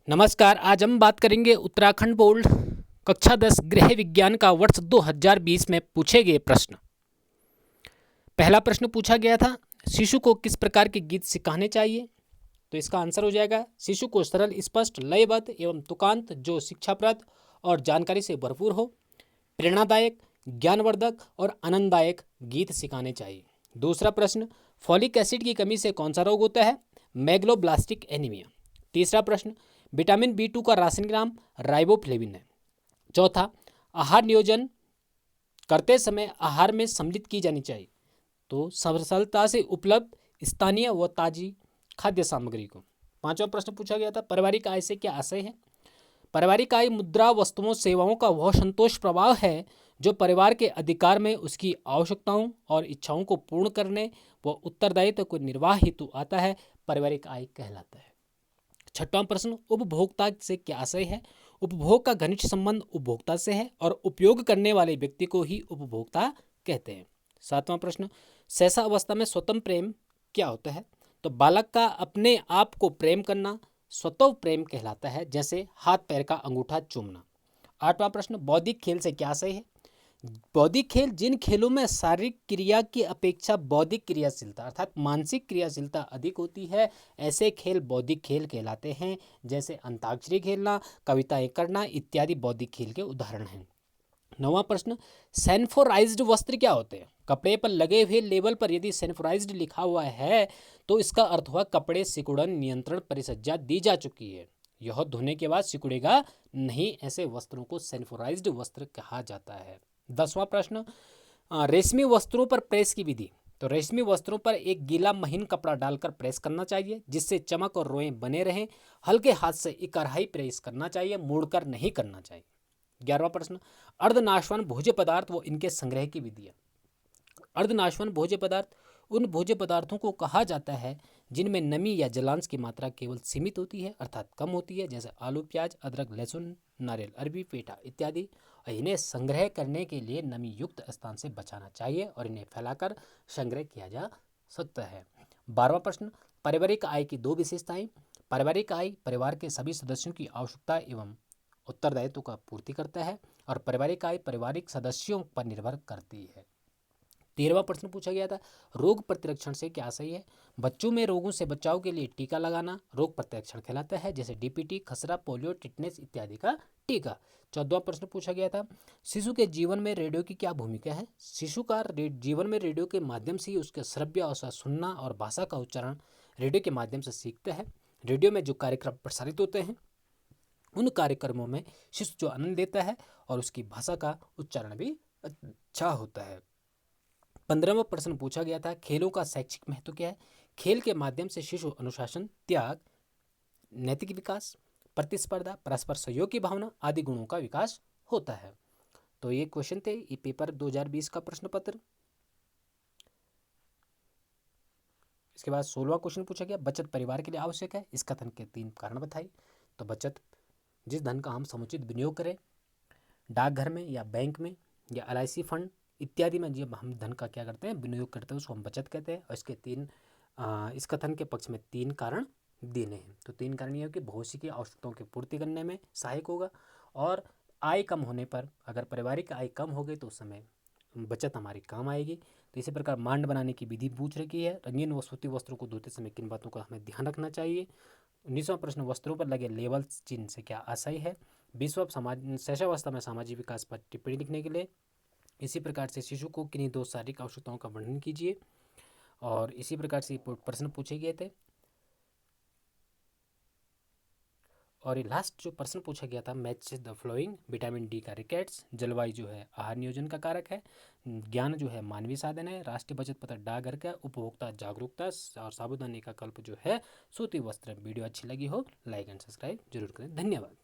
नमस्कार। आज हम बात करेंगे उत्तराखंड बोर्ड कक्षा 10 गृह विज्ञान का वर्ष 2020 में पूछे गए प्रश्न। पहला प्रश्न पूछा गया था, शिशु को किस प्रकार के गीत सिखाने चाहिए। तो इसका आंसर हो जाएगा, शिशु को सरल, स्पष्ट, लयबद्ध एवं तुकांत जो शिक्षाप्रद और जानकारी से भरपूर हो, प्रेरणादायक, ज्ञानवर्धक और आनंददायक गीत सिखाने चाहिए। दूसरा प्रश्न, फॉलिक एसिड की कमी से कौन सा रोग होता है। Megaloblastic anaemia. तीसरा प्रश्न, विटामिन B2 का रासायनिक नाम राइबोफ्लेविन है। चौथा, आहार नियोजन करते समय आहार में सम्मिलित की जानी चाहिए तो सरलता से उपलब्ध स्थानीय व ताजी खाद्य सामग्री को। पांचवा प्रश्न पूछा गया था, पारिवारिक आय से क्या आशय है। पारिवारिक आय मुद्रा, वस्तुओं, सेवाओं का वह संतोष प्रभाव है जो परिवार के अधिकार में उसकी आवश्यकताओं और इच्छाओं को पूर्ण करने व उत्तरदायित्व को निर्वाह हेतु आता है, पारिवारिक आय कहलाता है। छठवां प्रश्न, उपभोक्ता से क्या आशय है। उपभोग का घनिष्ठ संबंध उपभोक्ता से है और उपयोग करने वाले व्यक्ति को ही उपभोक्ता कहते हैं। सातवां प्रश्न, शैशव अवस्था में स्वतंत्र प्रेम क्या होता है। तो बालक का अपने आप को प्रेम करना स्वतः प्रेम कहलाता है, जैसे हाथ पैर का अंगूठा चूमना। आठवां प्रश्न, बौद्धिक खेल से क्या आशय है। बौद्धिक खेल जिन खेलों में शारीरिक क्रिया की अपेक्षा बौद्धिक क्रियाशीलता अर्थात मानसिक क्रियाशीलता अधिक होती है, ऐसे खेल बौद्धिक खेल कहलाते हैं, जैसे अंताक्षरी खेलना, कविताएं करना इत्यादि बौद्धिक खेल के उदाहरण हैं। नौवां प्रश्न, सेंफोराइज्ड वस्त्र क्या होते हैं। कपड़े पर लगे हुए लेबल पर यदि सेंफोराइज्ड लिखा हुआ है तो इसका अर्थ हुआ कपड़े सिकुड़न नियंत्रण परिसज्जा दी जा चुकी है, यह धोने के बाद सिकुड़ेगा नहीं, ऐसे वस्त्रों को सेंफोराइज्ड वस्त्र कहा जाता है। 10वां प्रश्न, रेशमी वस्त्रों पर प्रेस की विधि। तो रेशमी वस्त्रों पर एक गीला महीन कपड़ा डालकर प्रेस करना चाहिए जिससे चमक और रोएं बने रहें। हल्के हाथ से इकराही प्रेस करना चाहिए, मोड़कर नहीं करना चाहिए। 11वां प्रश्न, अर्धनाशवान भोज्य पदार्थ व इनके संग्रह की विधि है। अर्धनाशवान भोज्य पदार्थ उन भोज्य पदार्थों को कहा जाता है जिनमें नमी या जलांश की मात्रा केवल सीमित होती है अर्थात कम होती है, जैसे आलू, प्याज, अदरक, लहसुन, नारियल, अरबी, पेठा इत्यादि। इन्हें संग्रह करने के लिए नमी युक्त स्थान से बचाना चाहिए और इन्हें फैलाकर संग्रह किया जा सकता है। 12वां प्रश्न, पारिवारिक आय की दो विशेषताएं। पारिवारिक आय परिवार के सभी सदस्यों की आवश्यकता एवं उत्तरदायित्व का पूर्ति करता है और पारिवारिक आय पारिवारिक सदस्यों पर निर्भर करती है। 13वां प्रश्न पूछा गया था, रोग प्रतिरक्षण से क्या आशय है। बच्चों में रोगों से बचाव के लिए टीका लगाना रोग प्रतिरक्षण कहलाता है, जैसे DPT, खसरा, पोलियो, टिटनेस इत्यादि का टीका। 14वां प्रश्न पूछा गया था, शिशु के जीवन में रेडियो की क्या भूमिका है। शिशु का जीवन में रेडियो के माध्यम से ही उसके श्रव्य और सुनना और भाषा का उच्चारण रेडियो के माध्यम से सीखता है। रेडियो में जो कार्यक्रम प्रसारित होते हैं उन कार्यक्रमों में शिशु जो आनंद लेता है और उसकी भाषा का उच्चारण भी अच्छा होता है। 15वां प्रश्न पूछा गया था, खेलों का शैक्षिक महत्व क्या है। खेल के माध्यम से शिशु अनुशासन, त्याग, नैतिक विकास, प्रतिस्पर्धा, परस्पर सहयोग की भावना आदि गुणों का विकास होता है। तो ये क्वेश्चन थे ये पेपर 2020 का प्रश्न पत्र। इसके बाद 16वां क्वेश्चन पूछा गया, बचत परिवार के लिए आवश्यक है, इस कथन के 3 कारण बताइए। तो बचत जिस धन का हम समुचित विनियोग करें, डाकघर में या बैंक में या LIC फंड इत्यादि में जब हम धन का क्या करते हैं विनियोग करते हैं उसको हम बचत कहते हैं। और इसके इस कथन के पक्ष में 3 कारण देने हैं। तो 3 कारण ये है कि भविष्य की आवश्यकताओं की पूर्ति करने में सहायक होगा और आय कम होने पर अगर पारिवारिक आय कम हो गई तो उस समय बचत हमारी काम आएगी। तो इसी प्रकार मांड बनाने की विधि पूछ रखी है। रंगीन व सूती वस्त्रों को धोते समय किन बातों का हमें ध्यान रखना चाहिए। 19वां प्रश्न, वस्त्रों पर लगे लेबल चिन्ह से क्या आशय है। 20वां शैशवावस्था में सामाजिक विकास पर टिप्पणी लिखने के लिए। इसी प्रकार से शिशु को किन्हीं 2 शारीरिक आवश्यकताओं का वर्णन कीजिए। और इसी प्रकार से प्रश्न पूछे गए थे। और ये लास्ट जो प्रश्न पूछा गया था, match the flowing, vitamin D का रिकेट्स, जलवायु जो है आहार नियोजन का कारक है, ज्ञान जो है मानवीय साधन है, राष्ट्रीय बचत पत्र डाकघर का, उपभोक्ता जागरूकता और साबुदानी का कल्प जो है सूती वस्त्र। वीडियो अच्छी लगी हो लाइक एंड सब्सक्राइब जरूर करें। धन्यवाद।